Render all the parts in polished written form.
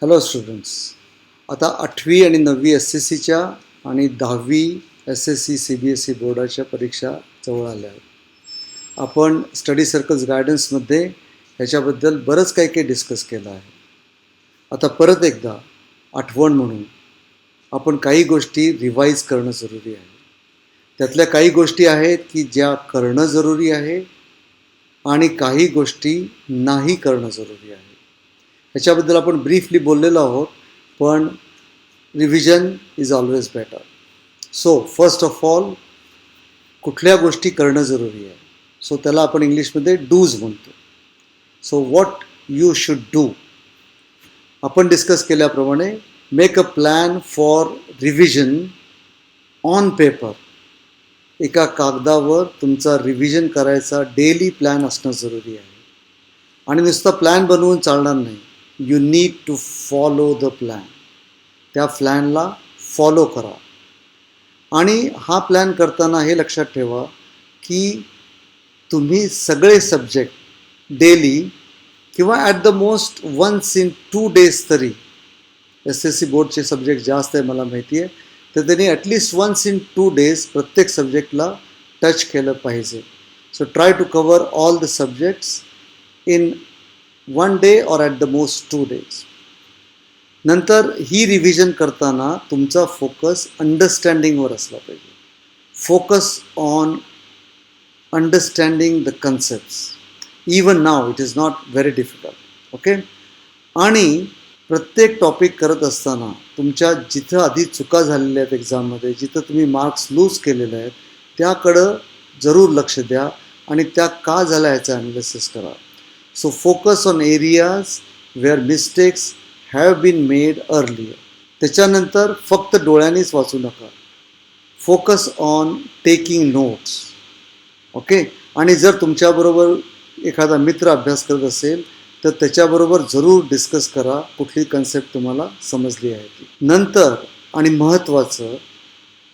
Hello students, आता 8वी आणि 9वी SSCच्या आणि 10वी SSC CBSE बोर्डाच्या परीक्षा जवळ आल्या आहेत. आपण स्टडी सर्कल्स गायडन्समध्ये ह्याच्याबद्दल बरंच काही डिस्कस केलं आहे. आता परत एकदा आठवण म्हणून आपण काही गोष्टी रिवाईज करणं जरुरी आहे. त्यातल्या काही गोष्टी आहेत की ज्या करणं जरुरी आहे आणि काही गोष्टी नाही करणं जरुरी आहे. ह्याच्याबद्दल आपण ब्रीफली बोललेलो आहोत, पण revision is always better. So first of all, कुठल्या गोष्टी करणं जरुरी आहे, सो त्याला आपण इंग्लिशमध्ये डूज म्हणतो. So what you should do, आपण डिस्कस केल्याप्रमाणे make a plan for revision on paper. एका कागदावर तुमचा रिव्हिजन करायचा डेली प्लॅन असणं जरुरी आहे. आणि नुसतं प्लॅन बनवून चालणार नाही. You need to follow the plan. त्या प्लॅनला फॉलो करा. आणि हा प्लॅन करताना हे लक्षात ठेवा की तुम्ही सगळे सब्जेक्ट डेली किंवा at the most once in 2 days तरी, SSC बोर्डचे सब्जेक्ट जास्त आहे मला माहिती आहे, तर त्यांनी ॲटलिस्ट वन्स इन 2 days प्रत्येक सब्जेक्टला टच केलं पाहिजे. So try to cover all the subjects in 1 day or at the most 2 days. नंतर ही रिव्हिजन करताना तुमचा फोकस अंडरस्टँडिंगवर असला पाहिजे. Focus on understanding the concepts. Even now it is not very difficult. Okay. आणि प्रत्येक टॉपिक करत असताना तुमच्या जिथं आधी चुका झालेल्या आहेत एक्झाममध्ये, जिथं तुम्ही मार्क्स लूज केलेले आहेत, त्याकडं जरूर लक्ष द्या आणि त्या का झाल्या ह्याचं ॲनालिसिस करा. So focus on areas where mistakes have been made earlier. त्याच्यानंतर फक्त डोळ्यांनीच वाचू नका. Focus on taking notes. Okay. आणि जर तुमच्याबरोबर एखादा मित्र अभ्यास करत असेल तर त्याच्याबरोबर जरूर डिस्कस करा कुठली कन्सेप्ट तुम्हाला समजली आहे ती. नंतर आणि महत्त्वाचं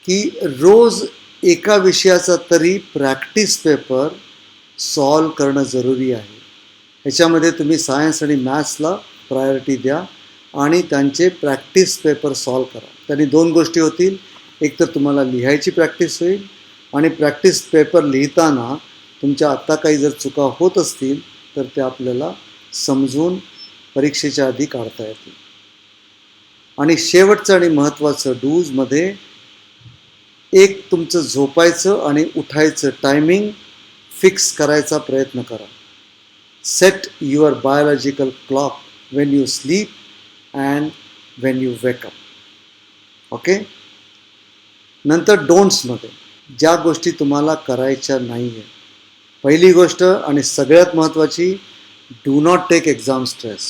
की रोज एका विषयाचा तरी प्रॅक्टिस पेपर सॉल्व करणं जरुरी आहे. ह्याच्यामध्ये तुम्ही सायन्स आणि मॅथ्सला प्रायोरिटी द्या आणि त्यांचे प्रॅक्टिस पेपर सॉल्व करा. त्यांनी 2 गोष्टी होतील. एक तर तुम्हाला लिहायची प्रॅक्टिस होईल आणि प्रॅक्टिस पेपर लिहिताना तुमच्या आत्ता काही जर चुका होत असतील तर त्या आपल्याला समजून परीक्षेच्या आधी काढता येतील. आणि शेवटचं आणि महत्त्वाचं डूजमध्ये एक तुमचं झोपायचं आणि उठायचं टायमिंग फिक्स करायचा प्रयत्न करा. Set your biological clock when you sleep and when you wake up. Okay. नंतर डोंट्समध्ये ज्या गोष्टी तुम्हाला करायच्या नाही आहे. पहिली गोष्ट आणि सगळ्यात महत्त्वाची, do not take exam stress.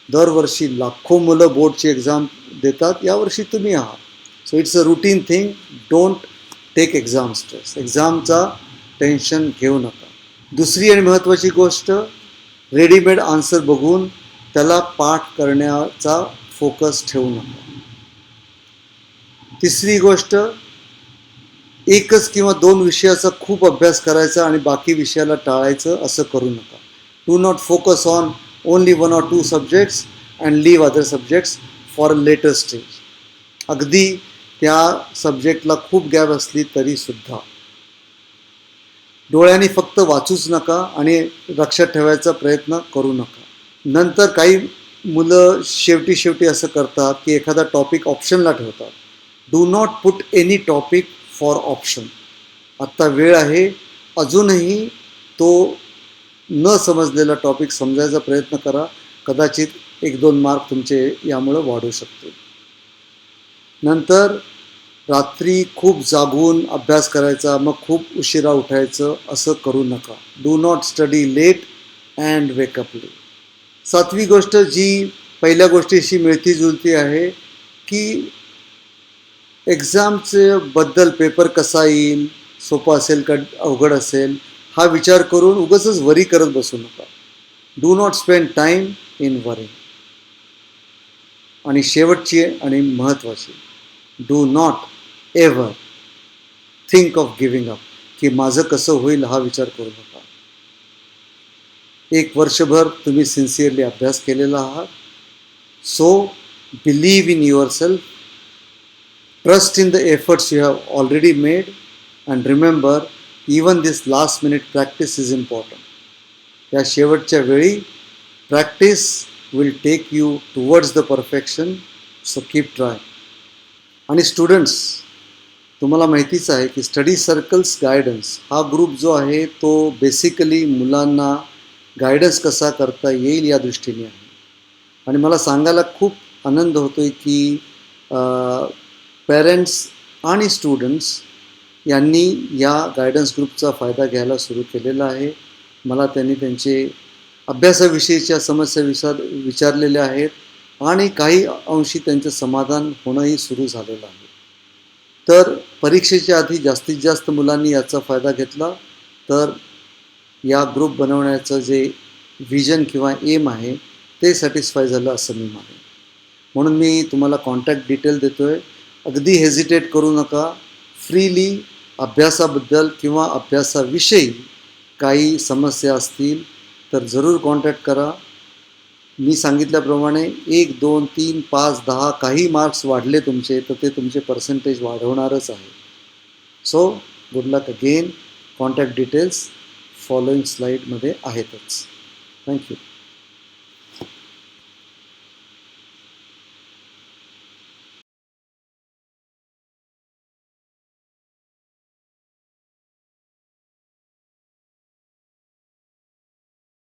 दरवर्षी लाखो मुलं बोर्डची एक्झाम देतात, यावर्षी तुम्ही आहात. So it's a routine thing. Don't take exam stress. एक्झामचा टेन्शन घेऊ नका. दुसरी आणि महत्त्वाची गोष्ट, रेडीमेड आन्सर बघून त्याला पाठ करण्याचा फोकस ठेवू नका. तिसरी गोष्ट, एकच किंवा 2 विषयाचा खूप अभ्यास करायचा आणि बाकी विषयाला टाळायचं असं करू नका. Do not focus on only 1 or 2 subjects and leave other subjects for a later stage. अगदी त्या सब्जेक्टला खूप गॅप असली तरीसुद्धा डोळ्यांनी फक्त वाचूच नका आणि लक्षात ठेवायचा प्रयत्न करू नका. नंतर काही मुलं शेवटी असं करतात की एखादा टॉपिक ऑप्शनला ठेवतात. Do not put any topic for option. आत्ता वेळ आहे, अजूनही तो न समजलेला टॉपिक समजायचा प्रयत्न करा. कदाचित 1-2 मार्क तुमचे यामुळं वाढू शकतील. नंतर रात्री खूप जागून अभ्यास करायचा, मग खूप उशिरा उठायचं असं करू नका. Do not study late and wake up late. 7वी गोष्ट जी पहिल्या गोष्टीशी मिळती जुळती आहे की एक्झामचे बद्दल पेपर कसा येईल, सोपा असेल का अवघड असेल, हा विचार करून उगाचच वरी करत बसू नका. Do not spend time in worry. आणि शेवटची आणि महत्त्वाची, do not ever think of giving up, की माझं कसं होईल हा विचार करू नका. 1 वर्षभर तुम्ही सिन्सिअरली अभ्यास केलेला आहात. So believe in yourself, trust in the efforts you have already made, and remember, even this last minute practice is important. या शेवटच्या वेळी practice will take you towards the perfection. So keep try. आणि students, तुम्हाला माहितीच आहे की study circles guidance हा group जो आहे तो बेसिकली मुलांना गायडन्स कसा करता येईल या दृष्टीने आहे. आणि मला सांगायला खूप आनंद होतो आहे की पेरेंट्स आणि स्टुडंट्स यांनी या गायडन्स ग्रुपचा फायदा घ्यायला सुरू केलेला आहे. मला त्यांनी त्यांचे अभ्यासाविषयीच्या समस्या विचारलेल्या आहेत आणि काही अंशी त्यांचं समाधान होणंही सुरू झालेलं आहे. तर परीक्षेच्या आधी जास्तीत जास्त मुलांनी याचा फायदा घेतला तर या ग्रुप बनवण्याचं जे विजन किंवा एम आहे ते सॅटिस्फाय झालं असं मी मानेन. म्हणून मी तुम्हाला कॉन्टॅक्ट डिटेल देतो आहे. अगदी हेजिटेट करू नका. फ्रीली अभ्यासाबद्दल किंवा अभ्यासाविषयी काही समस्या असतील तर जरूर कॉन्टॅक्ट करा. मी सांगितल्याप्रमाणे 1, 2, 3, 5, 10 काही मार्क्स वाढले तुमचे तर ते तुमचे पर्सेंटेज वाढवणारच आहे. सो गुड लक अगेन. कॉन्टॅक्ट डिटेल्स फॉलोइंग स्लाईडमध्ये आहेतच. थँक्यू.